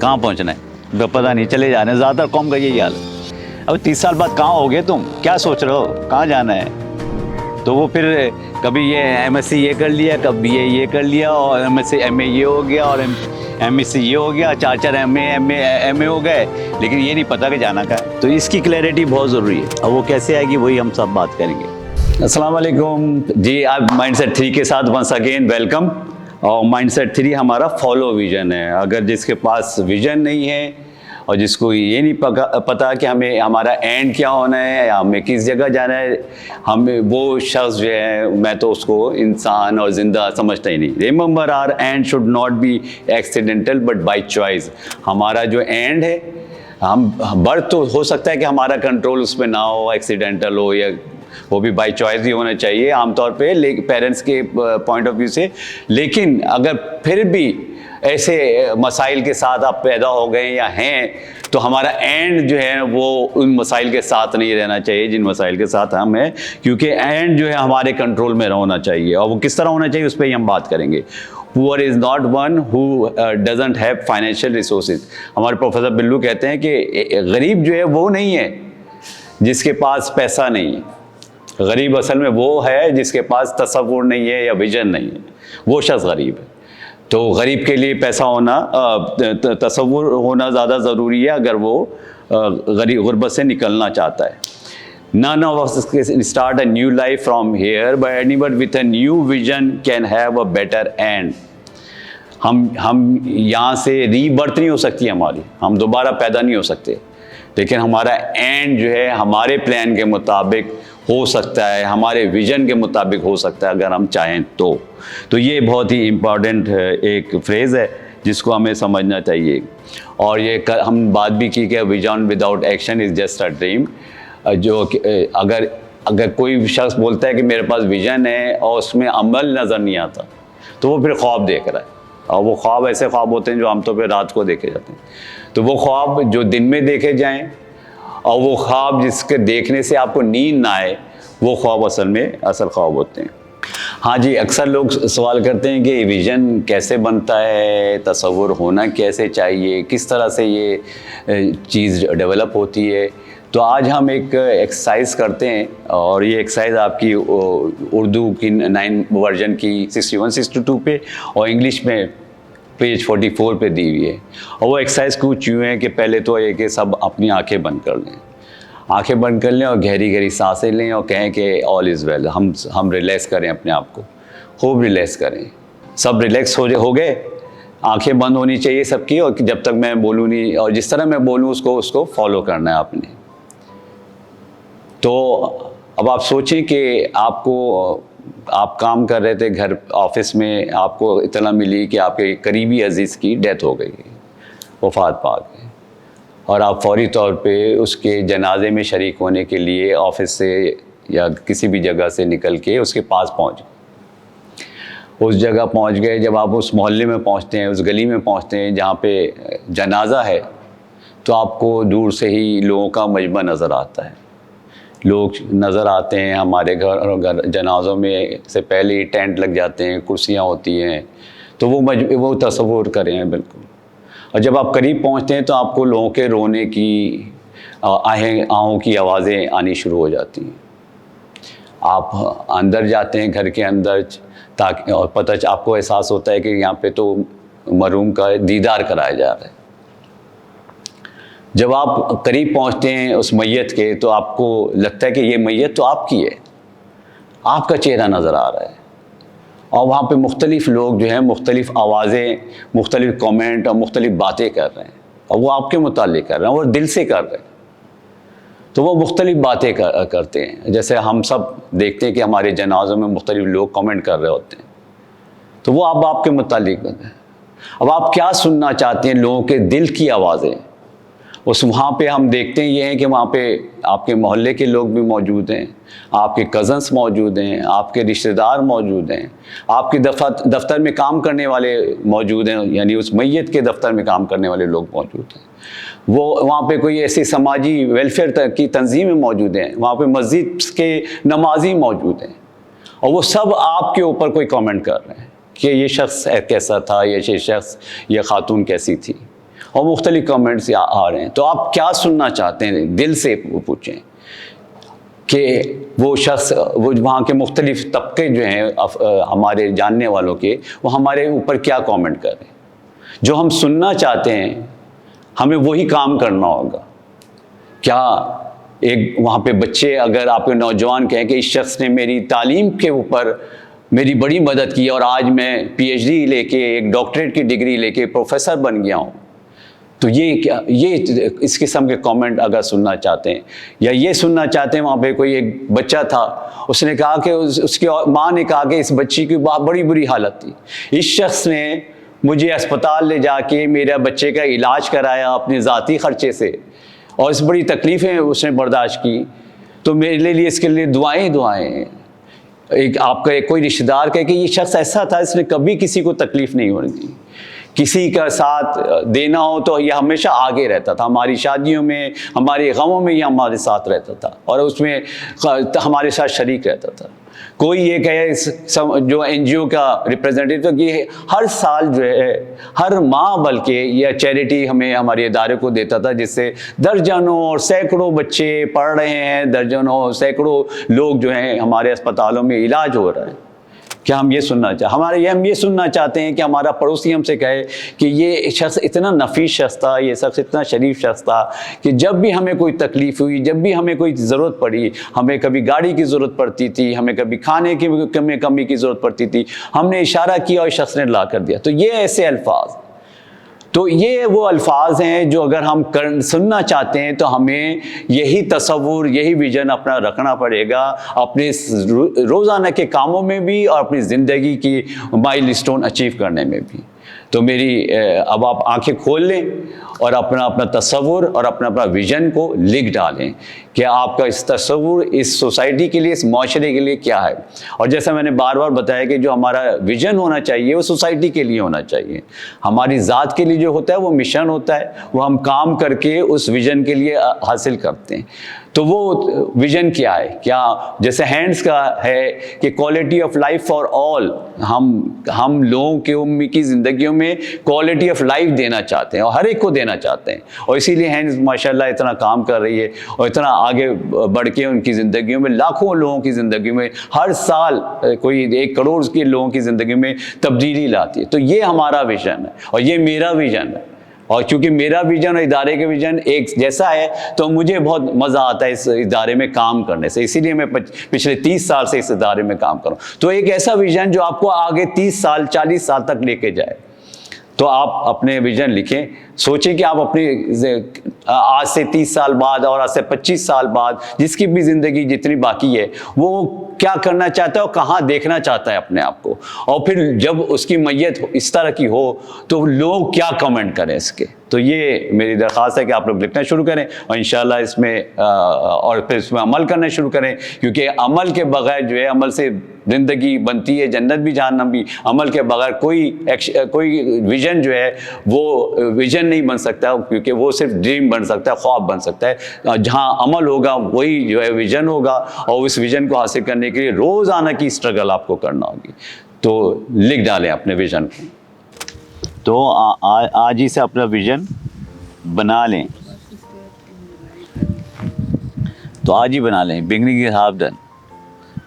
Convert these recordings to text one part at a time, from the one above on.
कहाँ पहुँचना है तो पता नहीं, चले जा रहे हैं। ज़्यादातर कौम का यही हाल है। अब 30 साल बाद कहाँ हो गए तुम, क्या सोच रहे हो, कहाँ जाना है? तो वो फिर कभी ये MSc ये कर लिया, कभी ये कर लिया, और MSc MA ये हो गया, और MSc ये हो गया, 4 MA हो गए, लेकिन ये नहीं पता कि जाना का है। तो इसकी क्लैरिटी बहुत ज़रूरी है। अब वो कैसे आएगी वही हम सब बात करेंगे। अस्सलाम वालेकुम जी, आप माइंडसेट 3 के साथ वंस अगेन वेलकम। और माइंडसेट 3 हमारा फॉलो विजन है। अगर जिसके पास विजन नहीं है और जिसको ये नहीं पता कि हमें हमारा एंड क्या होना है या हमें किस जगह जाना है, हमें वो शख्स जो है, मैं तो उसको इंसान और ज़िंदा समझता ही नहीं। Remember our and should not be accidental but by choice. हमारा जो एंड है, हम बर्थ तो हो सकता है कि हमारा कंट्रोल उस पर ना हो, एक्सीडेंटल हो, या वो भी बाय चॉइस ही होना चाहिए आमतौर पे पेरेंट्स के पॉइंट ऑफ व्यू से। लेकिन अगर फिर भी ऐसे मसाइल के साथ आप पैदा हो गए या हैं, तो हमारा एंड जो है वो उन मसाइल के साथ नहीं रहना चाहिए जिन मसाइल के साथ हम हैं, क्योंकि एंड जो है हमारे कंट्रोल में होना चाहिए। और वो किस तरह होना चाहिए उस पर ही हम बात करेंगे। Poor is not one who doesn't have financial resources. हमारे प्रोफेसर बिल्लू कहते हैं कि गरीब जो है वो नहीं है जिसके पास पैसा नहीं है। गरीब असल में वो है जिसके पास तसव्वुर नहीं है या विजन नहीं है, वो शख्स गरीब है। तो गरीब के लिए पैसा होना, तसव्वुर होना ज़्यादा ज़रूरी है अगर वो गुर्बत से निकलना चाहता है। None of us can start a new life from here, but anyone with a new vision can have a better end. हम यहाँ से रीबर्थ नहीं हो सकती हमारी, हम दोबारा पैदा नहीं हो सकते, लेकिन हमारा एंड जो है हमारे प्लान के मुताबिक हो सकता है, हमारे विजन के मुताबिक हो सकता है अगर हम चाहें तो ये बहुत ही इम्पॉर्टेंट एक फ्रेज़ है जिसको हमें समझना चाहिए। और ये हम बात भी की कि vision without action is just a dream. जो अगर कोई शख्स बोलता है कि मेरे पास विजन है और उसमें अमल नज़र नहीं आता, तो वो फिर ख्वाब देख रहा है। और वो ख्वाब ऐसे ख्वाब होते हैं जो आमतौर पर रात को देखे जाते हैं। तो वो ख्वाब जो दिन में देखे जाएं और वो ख्वाब जिसके देखने से आपको नींद ना आए, वो ख्वाब असल ख्वाब होते हैं। हाँ जी, अक्सर लोग सवाल करते हैं कि विज़न कैसे बनता है, तसव्वुर होना कैसे चाहिए, किस तरह से ये चीज़ डेवलप होती है। तो आज हम एक एक्सरसाइज करते हैं, और ये एक्सरसाइज आपकी उर्दू की 9 वर्जन की 61-62 पे और इंग्लिश में पेज 44 पे दी हुई है। और वो एक्सरसाइज कुछ यूँ है कि पहले तो ये कि सब अपनी आंखें बंद कर लें, आंखें बंद कर लें और गहरी गहरी सांसें लें और कहें कि ऑल इज़ वेल। हम रिलैक्स करें अपने आप को, खूब रिलैक्स करें। सब रिलैक्स हो गए, आंखें बंद होनी चाहिए सबकी, और जब तक मैं बोलूँ नहीं, और जिस तरह मैं बोलूँ उसको फॉलो करना है आपने। तो अब आप सोचें कि आप काम कर रहे थे घर ऑफिस में, आपको इतना मिली कि आपके करीबी अजीज़ की डेथ हो गई, वफ़ात पा गए, और आप फौरी तौर पे उसके जनाजे में शरीक होने के लिए ऑफिस से या किसी भी जगह से निकल के उसके पास पहुंच गए। उस जगह पहुंच गए, जब आप उस मोहल्ले में पहुंचते हैं, उस गली में पहुंचते हैं जहाँ पे जनाजा है, तो आपको दूर से ही लोगों का मजमा नज़र आता है। लोग नज़र आते हैं, हमारे घर जनाज़ों में से पहले ही टेंट लग जाते हैं, कुर्सियाँ होती हैं, तो वो तसव्वुर करें बिल्कुल। और जब आप करीब पहुंचते हैं तो आपको लोगों के रोने की आहों की आवाज़ें आनी शुरू हो जाती हैं। आप अंदर जाते हैं घर के अंदर, ताकि और आपको एहसास होता है कि यहाँ पे तो मरहूम का दीदार कराया जा रहा है। जब आप करीब पहुंचते हैं उस मैयत के, तो आपको लगता है कि ये मैयत तो आपकी है, आपका चेहरा नज़र आ रहा है। और वहाँ पे मुख्तलिफ़ लोग जो हैं, मुख्तलिफ़ आवाज़ें, मुख्तलिफ़ कमेंट और मुख्तलिफ़ बातें कर रहे हैं, और वो आपके मुताल्लिक़ कर रहे हैं और दिल से कर रहे हैं। तो वो मुख्तलिफ़ बातें करते हैं। जैसे हम सब देखते हैं कि हमारे जनाज़ों में मुख्तलिफ़ लोग कमेंट कर रहे होते हैं, तो वो अब आपके मुताल्लिक़ है। अब आप क्या सुनना चाहते हैं, लोगों के दिल की आवाज़ें। वहाँ पे हम देखते हैं ये है कि वहाँ पे आपके मोहल्ले के लोग भी मौजूद हैं, आपके कज़न्स मौजूद हैं, आपके रिश्तेदार मौजूद हैं, आपके दफ्तर में काम करने वाले मौजूद हैं, यानी उस मैयत के दफ्तर में काम करने वाले लोग मौजूद हैं। वो वहाँ पे कोई ऐसी समाजी वेलफेयर की तंजीमें मौजूद हैं, वहाँ पे मस्जिद के नमाजी मौजूद हैं, और वो सब आपके ऊपर कोई कमेंट कर रहे हैं कि ये शख्स कैसा था, ये शख्स, ये खातून कैसी थी। और मुख्तलिफ कमेंट्स आ रहे हैं। तो आप क्या सुनना चाहते हैं, दिल से पूछें कि वो शख्स, वो वहाँ के मुख्तलिफ तबके जो हैं हमारे जानने वालों के, वो हमारे ऊपर क्या कमेंट कर रहे हैं। जो हम सुनना चाहते हैं हमें वही काम करना होगा। क्या एक वहाँ पे बच्चे, अगर आपके नौजवान कहें कि इस शख्स ने मेरी तालीम के ऊपर मेरी बड़ी मदद की और आज मैं PhD लेके, एक डॉक्टरेट की डिग्री लेके प्रोफेसर बन गया हूँ, तो ये इस किस्म के कमेंट अगर सुनना चाहते हैं, या ये सुनना चाहते हैं, वहाँ पे कोई एक बच्चा था, उसने कहा कि उसकी माँ ने कहा कि इस बच्ची की बड़ी बुरी हालत थी, इस शख्स ने मुझे अस्पताल ले जाके मेरा बच्चे का इलाज कराया अपने ज़ाती ख़र्चे से, और इस बड़ी तकलीफ़ें उसने बर्दाश्त की, तो मेरे लिए इसके लिए दुआएं। एक आपका कोई रिश्तेदार कहे कि ये शख्स ऐसा था, इसने कभी किसी को तकलीफ़ नहीं होने दी, किसी का साथ देना हो तो यह हमेशा आगे रहता था, हमारी शादियों में, हमारे गमों में यह हमारे साथ रहता था और उसमें हमारे साथ शरीक रहता था। कोई ये कहे जो NGO का रिप्रेजेंटेटिव कि हर साल जो है, हर माह बल्कि यह चैरिटी हमें हमारे इदारे को देता था, जिससे दर्जनों और सैकड़ों बच्चे पढ़ रहे हैं, दर्जनों सैकड़ों लोग जो हैं हमारे अस्पतालों में इलाज हो रहा है। क्या हम ये सुनना हम ये सुनना चाहते हैं कि हमारा पड़ोसी हमसे कहे कि ये शख्स इतना नफीस शख्स था, ये शख्स इतना शरीफ शख्स था कि जब भी हमें कोई तकलीफ़ हुई, जब भी हमें कोई ज़रूरत पड़ी, हमें कभी गाड़ी की ज़रूरत पड़ती थी, हमें कभी खाने की कमी की ज़रूरत पड़ती थी, हमने इशारा किया और शख्स ने ला कर दिया। तो ये ऐसे अल्फाज, तो ये वो अल्फाज हैं जो अगर हम सुनना चाहते हैं तो हमें यही तसव्वुर, यही विजन अपना रखना पड़ेगा अपने रोज़ाना के कामों में भी और अपनी ज़िंदगी की माइलस्टोन अचीव करने में भी। तो मेरी अब आप आंखें खोल लें और अपना अपना तसव्वुर और अपना अपना विज़न को लिख डालें कि आपका इस तसव्वुर इस सोसाइटी के लिए, इस माशरे के लिए क्या है। और जैसा मैंने बार बार बताया कि जो हमारा विज़न होना चाहिए वो सोसाइटी के लिए होना चाहिए। हमारी ज़ात के लिए जो होता है वो मिशन होता है, वो हम काम करके उस विज़न के लिए हासिल करते हैं। तो वो विज़न क्या है? क्या जैसे हैंड्स का है कि quality of life for all, हम लोगों की ज़िंदगियों में क्वालिटी ऑफ लाइफ देना चाहते हैं और हर एक को देना चाहते हैं, और इसीलिए हैंड्स माशाल्लाह इतना काम कर रही है और इतना आगे बढ़ के उनकी ज़िंदगियों में, लाखों लोगों की ज़िंदगी में हर साल कोई 1 करोड़ के लोगों की ज़िंदगी में तब्दीली लाती है। तो ये हमारा विज़न है और ये मेरा विज़न है, और चूँकि मेरा विज़न और इदारे के विज़न एक जैसा है तो मुझे बहुत मज़ा आता है इस इदारे में काम करने से, इसीलिए मैं पिछले 30 साल से इस इदारे में काम कर रहा हूँ। तो एक ऐसा विज़न जो आपको आगे 30 साल 40 साल तक लेके जाए। तो आप अपने विज़न लिखें, सोचें कि आप अपनी आज से 30 साल बाद और आज से 25 साल बाद जिसकी भी ज़िंदगी जितनी बाकी है वो क्या करना चाहता है और कहाँ देखना चाहता है अपने आप को, और फिर जब उसकी मैयत इस तरह की हो तो लोग क्या कमेंट करें इसके। तो ये मेरी दरख्वास्त है कि आप लोग लिखना शुरू करें और इंशाल्लाह इसमें और फिर इसमें अमल करना शुरू करें, क्योंकि अमल के बगैर जो है, अमल से ज़िंदगी बनती है, जन्नत भी जहन्नम भी। अमल के बगैर कोई विज़न जो है वो विज़न नहीं बन सकता, क्योंकि वो सिर्फ ड्रीम बन सकता है, ख्वाब बन सकता है। जहाँ अमल होगा वही जो है विज़न होगा, और उस विज़न को हासिल करने के लिए रोज़ाना की स्ट्रगल आपको करना होगी। तो लिख डालें अपने विज़न को। तो आज ही से अपना विज़न बना लें, तो आज ही बना लें। Beginning is half done.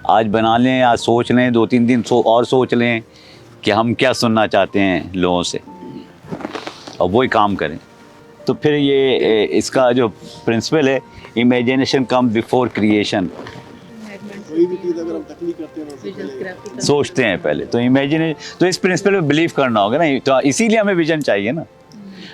आज बना लें, आज सोच लें, 2-3 दिन और सोच लें कि हम क्या सुनना चाहते हैं लोगों से, और वही काम करें। तो फिर ये इसका जो प्रिंसिपल है, इमेजिनेशन कम बिफोर क्रिएशन। कोई भी चीज़ अगर हम तकलीफ करते हैं सोचते हैं पहले, तो इमेजिनेशन, तो इस प्रिंसिपल पे बिलीव करना होगा ना, तो इसीलिए हमें विजन चाहिए ना।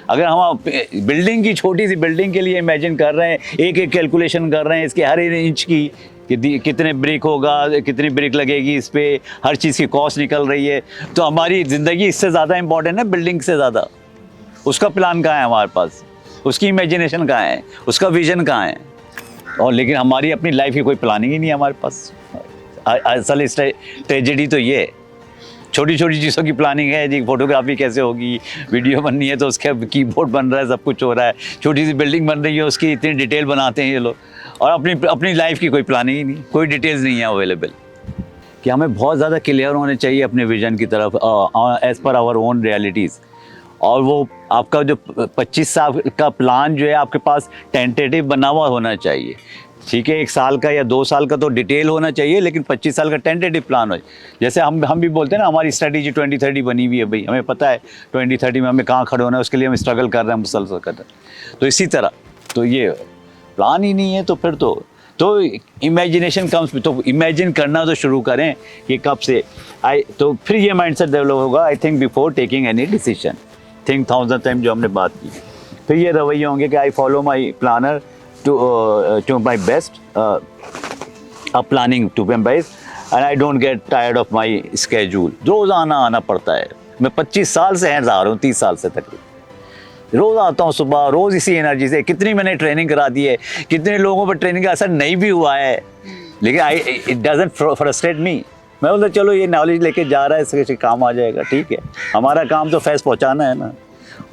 अगर हम बिल्डिंग की, छोटी सी बिल्डिंग के लिए इमेजिन कर रहे हैं, एक कैलकुलेशन कर रहे हैं इसके हर इंच की, कितने ब्रिक होगा, कितनी ब्रिक लगेगी इस पर, हर चीज़ की कॉस्ट निकल रही है, तो हमारी ज़िंदगी इससे ज़्यादा इंपॉर्टेंट है बिल्डिंग से ज़्यादा। उसका प्लान कहाँ है हमारे पास, उसकी इमेजिनेशन कहाँ है, उसका विजन कहाँ है। और लेकिन हमारी अपनी लाइफ की कोई प्लानिंग ही नहीं है हमारे पास। असल ट्रेजेडी तो ये है, छोटी छोटी चीज़ों की प्लानिंग है जी, फोटोग्राफी कैसे होगी, वीडियो बननी है तो उसका कीबोर्ड बन रहा है, सब कुछ हो रहा है, छोटी सी बिल्डिंग बन रही है उसकी इतनी डिटेल बनाते हैं ये लोग, और अपनी लाइफ की कोई प्लानिंग ही नहीं, कोई डिटेल्स नहीं है अवेलेबल। कि हमें बहुत ज़्यादा क्लियर होने चाहिए अपने विजन की तरफ as per hour own realities, और वो आपका जो 25 साल का प्लान जो है आपके पास टेंटेटिव बना हुआ होना चाहिए। ठीक है, 1 साल का या 2 साल का तो डिटेल होना चाहिए, लेकिन 25 साल का टेंटेटिव प्लान हो। जैसे हम भी बोलते हैं ना, हमारी स्ट्रेटेजी 2030 बनी हुई है भाई, हमें पता है 2030 में हमें कहाँ खड़े होना है, उसके लिए हम स्ट्रगल कर रहे हैं, मुसलसल कर रहे हैं। तो इसी तरह तो ये प्लान ही नहीं है तो फिर तो इमेजिनेशन कम्स, तो इमेजिन करना तो शुरू करें कि कब से तो फिर ये माइंडसेट डेवलप होगा। I think before taking any decision, think 1000 time, जो हमने बात की। फिर ये रवैये होंगे कि I follow my planner to my best, planning to my best, and I don't get tired of my schedule। रोज़ आना पड़ता है। मैं 25 साल से हैं जा रहा हूँ, 30 साल से तकरीबन रोज़ आता हूँ सुबह, रोज़ इसी एनर्जी से। कितनी मैंने ट्रेनिंग करा दी है, कितने लोगों पर ट्रेनिंग का असर नहीं भी हुआ है, लेकिन इट डजंट फ्रस्ट्रेट मी। मैं बोलता चलो ये नॉलेज लेके जा रहा है, इसके काम आ जाएगा, ठीक है। हमारा काम तो फैज़ पहुँचाना है ना,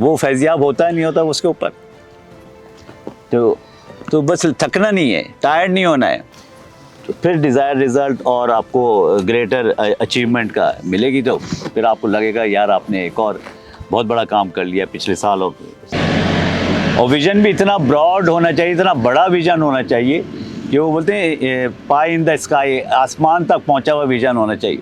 वो फैज़याब होता है नहीं होता उसके ऊपर। तो बस थकना नहीं है, टायर्ड नहीं होना है, तो फिर डिज़ायर रिज़ल्ट और आपको ग्रेटर अचीवमेंट का मिलेगी। तो फिर आपको लगेगा यार आपने एक और बहुत बड़ा काम कर लिया पिछले सालों। और विज़न भी इतना ब्रॉड होना चाहिए, इतना बड़ा विज़न होना चाहिए कि वो बोलते हैं पाई इन द स्काई, आसमान तक पहुंचा हुआ विज़न होना चाहिए।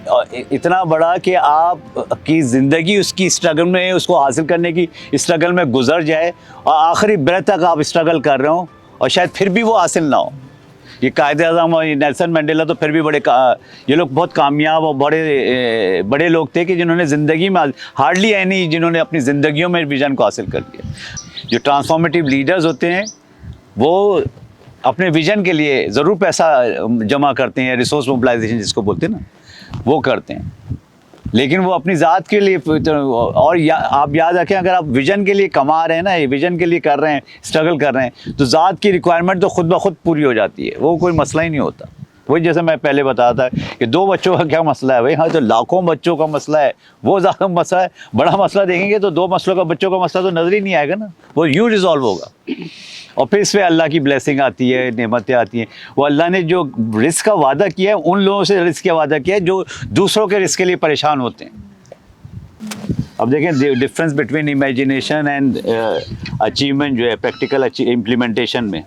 और इतना बड़ा कि आप की ज़िंदगी उसकी स्ट्रगल में, उसको हासिल करने की स्ट्रगल में गुजर जाए, और आखिरी ब्रेथ तक आप स्ट्रगल कर रहे हो और शायद फिर भी वो हासिल ना हो। ये कायद-ए-आज़म और नेल्सन मंडेला तो फिर भी ये लोग बहुत कामयाब और बड़े लोग थे कि जिन्होंने ज़िंदगी में हार्डली एनी जिन्होंने अपनी ज़िंदगियों में विज़न को हासिल कर लिया। जो ट्रांसफॉर्मेटिव लीडर्स होते हैं वो अपने विज़न के लिए ज़रूर पैसा जमा करते हैं, रिसोर्स मोबिलाइजेशन जिसको बोलते हैं ना, वो करते हैं, लेकिन वो अपनी ज़ात के लिए। और आप याद रखें, अगर आप विज़न के लिए कमा रहे हैं ना, ये विज़न के लिए कर रहे हैं, स्ट्रगल कर रहे हैं, तो ज़ात की रिक्वायरमेंट तो खुद ब खुद पूरी हो जाती है, वो कोई मसला ही नहीं होता। वही जैसे मैं पहले बताया था कि 2 बच्चों का क्या मसला है भाई, हाँ तो लाखों बच्चों का मसला है, वो ज़्यादा मसला है। बड़ा मसला देखेंगे तो 2 बच्चों का मसला तो नज़र ही नहीं आएगा ना, वो यूँ रिजॉल्व होगा। और फिर इस पर अल्लाह की ब्लेसिंग आती है, नेमतें आती हैं। वो अल्लाह ने जो रिस्क का वादा किया है, उन लोगों से रिस्क का वादा किया है जो दूसरों के रिस्क के लिए परेशान होते हैं। अब देखें difference between imagination and achievement जो है प्रैक्टिकल इम्प्लीमेंटेशन में।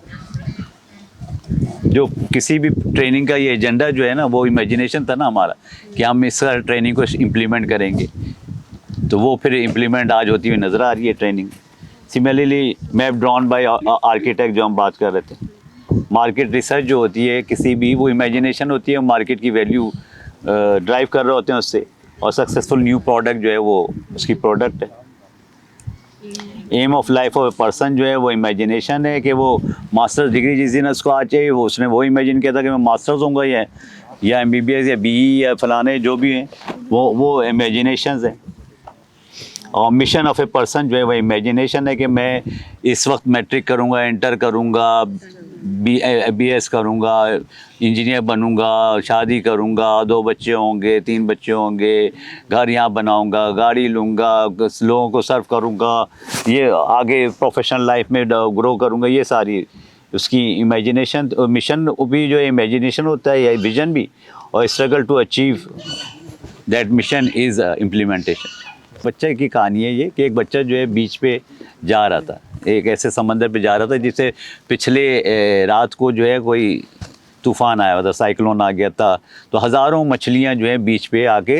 जो किसी भी ट्रेनिंग का ये एजेंडा जो है ना, वो इमेजिनेशन था ना हमारा कि हम इस ट्रेनिंग को इम्प्लीमेंट करेंगे, तो वो फिर इम्प्लीमेंट आज होती हुई नज़र आ रही है training. Similarly map drawn by architect जो हम बात कर रहे थे, मार्केट रिसर्च जो होती है किसी भी, वो इमेजिनेशन होती है, मार्केट की वैल्यू ड्राइव कर रहे होते हैं उससे, और सक्सेसफुल न्यू प्रोडक्ट जो है वो उसकी प्रोडक्ट है। Aim of life of a person जो है वो इमेजिनेशन है कि वो मास्टर्स डिग्री जिस दिन उसको आ चाहिए, वो उसने वो इमेजिन किया था कि मैं मास्टर्स होऊंगा या MBBS या BE या फलाने जो भी हैं, वो इमेजिनेशंस हैं। और मिशन ऑफ ए पर्सन जो है वो इमेजिनेशन है कि मैं इस वक्त मैट्रिक करूँगा, इंटर करूँगा, BS करूँगा, इंजीनियर बनूँगा, शादी करूँगा, 2 बच्चे होंगे, 3 बच्चे होंगे, घर यहाँ बनाऊँगा, गाड़ी लूँगा, लोगों को सर्व करूँगा, ये आगे प्रोफेशनल लाइफ में ग्रो करूँगा, ये सारी उसकी इमेजिनेशन। मिशन भी जो इमेजिनेशन होता है या विजन भी, और struggle to achieve that mission is implementation. बच्चे की कहानी है ये कि एक बच्चा जो है बीच पे जा रहा था, एक ऐसे समंदर पे जा रहा था जिससे पिछले रात को जो है कोई तूफ़ान आया हुआ था, साइक्लोन आ गया था, तो हज़ारों मछलियां जो है बीच पे आके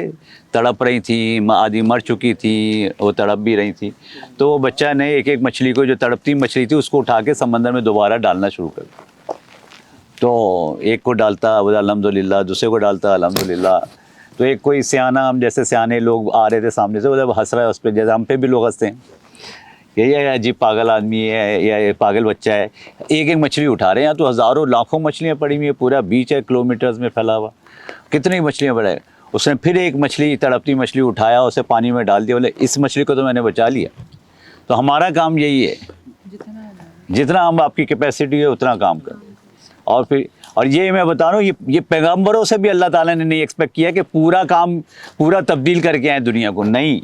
तड़प रही थी, आधी मर चुकी थी, वो तड़प भी रही थी। तो वो बच्चा ने एक मछली को, जो तड़पती मछली थी, उसको उठा के समंदर में दोबारा डालना शुरू कर दिया। तो एक को डालता बोला अल्हम्दुलिल्लाह, दूसरे को डालता अल्हम्दुलिल्लाह। तो एक कोई सियाना, हम जैसे सियाने लोग आ रहे थे सामने से, मतलब हंस रहा है उस पर, जैसे हम पे भी लोग हंसते हैं, यही अजीब पागल आदमी है या पागल बच्चा है। एक मछली उठा रहे हैं, यहाँ तो हज़ारों लाखों मछलियाँ पड़ी हुई है, पूरा बीच है किलोमीटर्स में फैला हुआ, कितनी मछलियाँ पड़ा है। उसने फिर एक मछली, तड़पती मछली उठाया, उसे पानी में डाल दिया, बोले इस मछली को तो मैंने बचा लिया। तो हमारा काम यही है, जितना हम आपकी कैपेसिटी है उतना काम करें। और ये मैं बता रहा हूँ, ये पैगंबरों से भी अल्लाह ताला ने नहीं एक्सपेक्ट किया कि पूरा तब्दील करके आए दुनिया को, नहीं।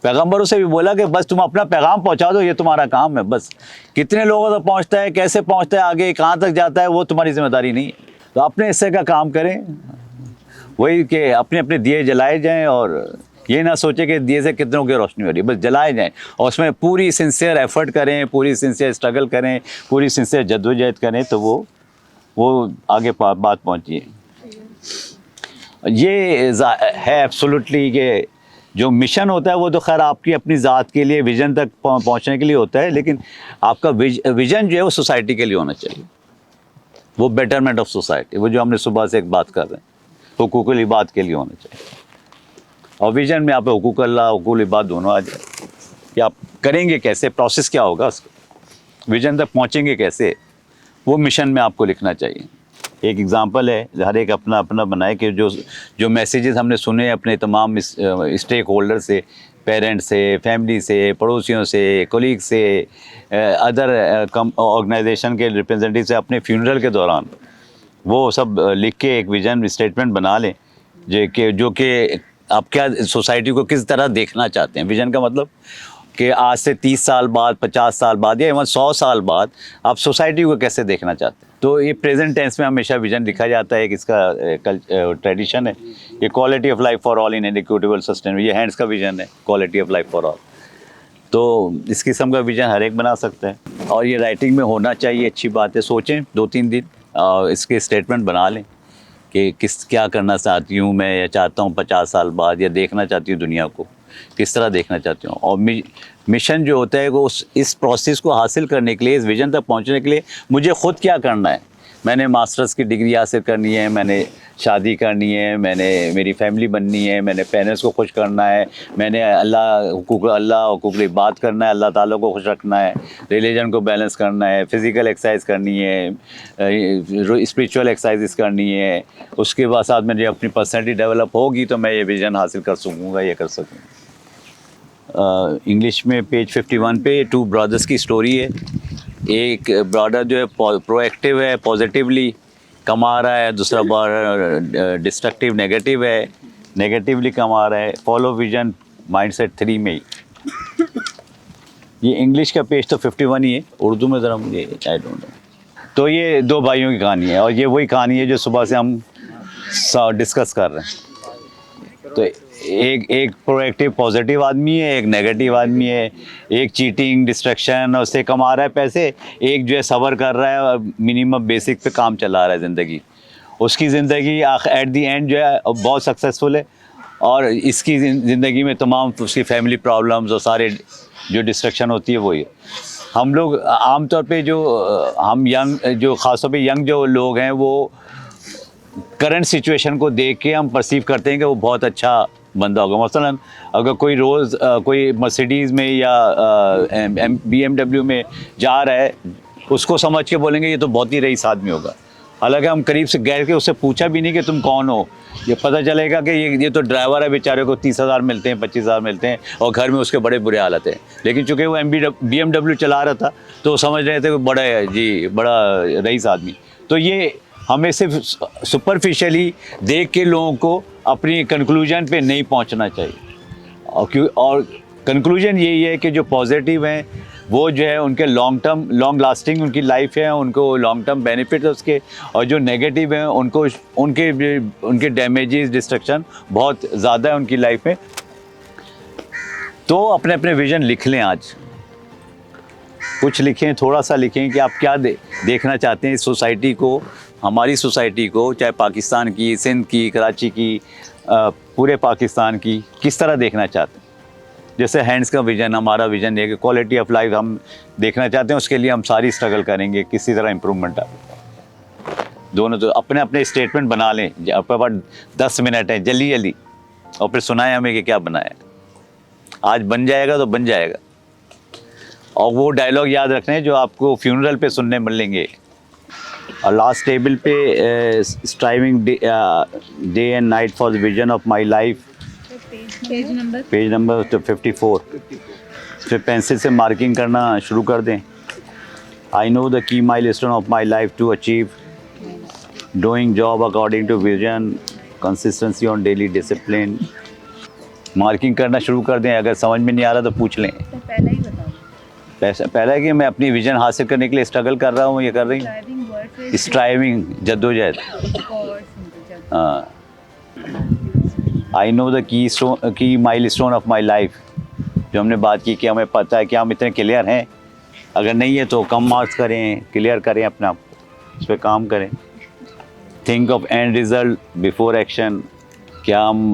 पैगंबरों से भी बोला कि बस तुम अपना पैगाम पहुंचा दो, ये तुम्हारा काम है। बस कितने लोगों तक पहुंचता है, कैसे पहुंचता है, आगे कहाँ तक जाता है, वो तुम्हारी जिम्मेदारी नहीं है। तो अपने हिस्से का काम करें, वही कि अपने अपने दिए जलाए जाएं, और ये ना सोचे कि दिए से कितनों की रोशनी हो रही है, बस जलाए जाएं और उसमें पूरी सिंसियर एफर्ट करें, पूरी सिंसियर स्ट्रगल करें, पूरी सिंसियर जद्दोजहद करें, तो वो आगे बात पहुंची है। ये है एब्सोल्युटली कि जो मिशन होता है वो तो खैर आपकी अपनी ज़ात के लिए विजन तक पहुंचने के लिए होता है, लेकिन आपका विजन जो है वो सोसाइटी के लिए होना चाहिए, वो बेटरमेंट ऑफ सोसाइटी, वो जो हमने सुबह से एक बात कर रहे हैं, हुकूकुल इबाद के लिए होना चाहिए। और विजन में आप हुकूक अल्लाह हुकूकुल इबाद दोनों आ जाए कि आप करेंगे कैसे, प्रोसेस क्या होगा उसका, विजन तक पहुंचेंगे कैसे, वो मिशन में आपको लिखना चाहिए। एक एग्जांपल है, हर एक अपना अपना बनाए कि जो मैसेजेस हमने सुने अपने तमाम स्टेक होल्डर से, पेरेंट्स से, फैमिली से, पड़ोसियों से, कोलीग से, अदर ऑर्गेनाइजेशन के रिप्रेजेंटेटिव से अपने फ्यूनरल के दौरान, वो सब लिख के एक विजन स्टेटमेंट बना लें जो कि आप क्या सोसाइटी को किस तरह देखना चाहते हैं। विजन का मतलब कि आज से 30 साल बाद, 50 साल बाद या इवन 100 साल बाद आप सोसाइटी को कैसे देखना चाहते हैं। तो ये प्रेजेंट टेंस में हमेशा विजन लिखा जाता है, कि इसका ट्रेडिशन है। ये quality of life for all in an equitable sustainable, ये हैंड्स का विजन है, quality of life for all. तो इस किस्म का विजन हर एक बना सकता है और ये राइटिंग में होना चाहिए, अच्छी बात है। सोचें 2-3 दिन, इसके स्टेटमेंट बना लें कि क्या करना चाहती हूँ मैं, या चाहता हूँ 50 साल बाद, या देखना चाहती हूँ दुनिया को किस तरह देखना चाहती हूँ। और मिशन जो होता है वो इस प्रोसेस को हासिल करने के लिए, इस विजन तक पहुँचने के लिए मुझे ख़ुद क्या करना है। मैंने मास्टर्स की डिग्री हासिल करनी है, मैंने शादी करनी है, मैंने मेरी फैमिली बननी है, मैंने पेरेंट्स को खुश करना है, मैंने अल्लाह हुकूक इबाद करना है, अल्लाह ताला को खुश रखना है, रिलीजन को बैलेंस करना है, फिज़िकल एक्सरसाइज करनी है, स्पिरिचुअल एक्सरसाइज करनी है। उसके बाद साथ में जो अपनी पर्सनैलिटी डेवलप होगी तो मैं ये विज़न हासिल कर सकूँगा, ये कर सकूँगा। इंग्लिश में पेज 51 पे 2 ब्रदर्स की स्टोरी है। एक ब्रदर जो है प्रोएक्टिव है, पॉजिटिवली कमा रहा है, दूसरा ब्रदर डिस्ट्रक्टिव नेगेटिव है, नेगेटिवली कमा रहा है। फॉलो विजन माइंडसेट 3 में ही। ये इंग्लिश का पेज तो 51 ही है, उर्दू में ज़रा मुझे आई डोंट नो। तो ये 2 भाइयों की कहानी है और ये वही कहानी है जो सुबह से हम डिस्कस कर रहे हैं। तो एक प्रोएक्टिव पॉजिटिव आदमी है, एक नेगेटिव आदमी है। एक चीटिंग डिस्ट्रैक्शन और उससे कमा रहा है पैसे, एक जो है सबर कर रहा है और मिनिमम बेसिक पे काम चला रहा है ज़िंदगी। उसकी ज़िंदगी एट दी एंड जो है बहुत सक्सेसफुल है और इसकी ज़िंदगी में तमाम उसकी फैमिली प्रॉब्लम्स और सारे जो डिस्ट्रैक्शन होती है वही है। हम लोग आमतौर पे हम ख़ासतौर पे यंग जो लोग हैं वो करंट सिचुएशन को देख के हम परसीव करते हैं कि वो बहुत अच्छा बंदा होगा। मसलन अगर कोई रोज़ कोई मर्सिडीज़ में या BMW में जा रहा है, उसको समझ के बोलेंगे ये तो बहुत ही रईस आदमी होगा। हालांकि हम करीब से गए के उससे पूछा भी नहीं कि तुम कौन हो, ये पता चलेगा कि ये तो ड्राइवर है, बेचारे को 30,000 मिलते हैं, 25,000 मिलते हैं और घर में उसके बड़े बुरे हालत हैं। लेकिन चूँकि वो BMW चला रहा था तो समझ रहे थे कि बड़ा है जी, बड़ा रईस आदमी। तो ये हमें सिर्फ सुपरफिशियली देख के लोगों को अपनी कंक्लूजन पे नहीं पहुंचना चाहिए। और कंक्लूजन यही है कि जो पॉजिटिव हैं वो जो है उनके लॉन्ग लास्टिंग उनकी लाइफ है, उनको लॉन्ग टर्म बेनिफिट है उसके। और जो नेगेटिव हैं उनको उनके डैमेजेस डिस्ट्रक्शन बहुत ज़्यादा है उनकी लाइफ में। तो अपने अपने विजन लिख लें, आज कुछ लिखें, थोड़ा सा लिखें कि आप क्या देखना चाहते हैं इस सोसाइटी को, हमारी सोसाइटी को, चाहे पाकिस्तान की, सिंध की, कराची की, पूरे पाकिस्तान की, किस तरह देखना चाहते हैं। जैसे हैंड्स का विज़न, हमारा विज़न है कि क्वालिटी ऑफ लाइफ हम देखना चाहते हैं, उसके लिए हम सारी स्ट्रगल करेंगे, किसी तरह इम्प्रूवमेंट आए। दोनों तो अपने अपने स्टेटमेंट बना लें, आपके पास 10 मिनट है, जल्दी और फिर सुनाएं हमें कि क्या बनाया। आज बन जाएगा तो बन जाएगा। और वो डायलॉग याद रखने जो आपको फ्यूनरल पे सुनने मिलेंगे। और लास्ट टेबल पे striving day and night for the vision of my life, page number 54। फिर पेंसिल से मार्किंग करना शुरू कर दें। I know the key milestone of my life to achieve doing job according to vision, consistency on daily discipline. Marking करना शुरू कर दें। अगर समझ में नहीं आ रहा तो पूछ लें। पहला है कि मैं अपनी विजन हासिल करने के लिए स्ट्रगल कर रहा हूँ, ये कर रही हूँ, स्ट्राइविंग, जद्दोजहद। हाँ, आई know the key milestone of my life, जो हमने बात की कि हमें पता है कि हम इतने क्लियर हैं, अगर नहीं है तो कम मार्क्स करें, क्लियर करें अपना, उस पर काम करें। Think of and result before action, क्या हम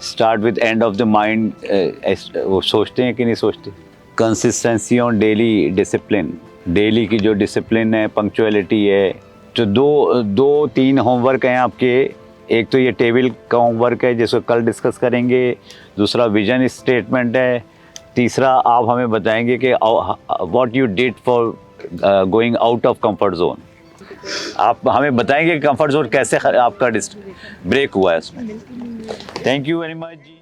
start with end of the mind वो सोचते हैं कि नहीं सोचते। Consistency on daily discipline, daily की जो डिसिप्लिन है, पंक्चुअलिटी है। तो दो तीन होमवर्क हैं आपके, एक तो ये टेबल का होमवर्क है जिसको कल डिस्कस करेंगे, दूसरा विजन स्टेटमेंट है, तीसरा आप हमें बताएंगे कि what you did for going out of comfort zone. आप हमें बताएंगे कि कंफर्ट जोन कैसे आपका ब्रेक हुआ है इसमें। Thank you very much ji.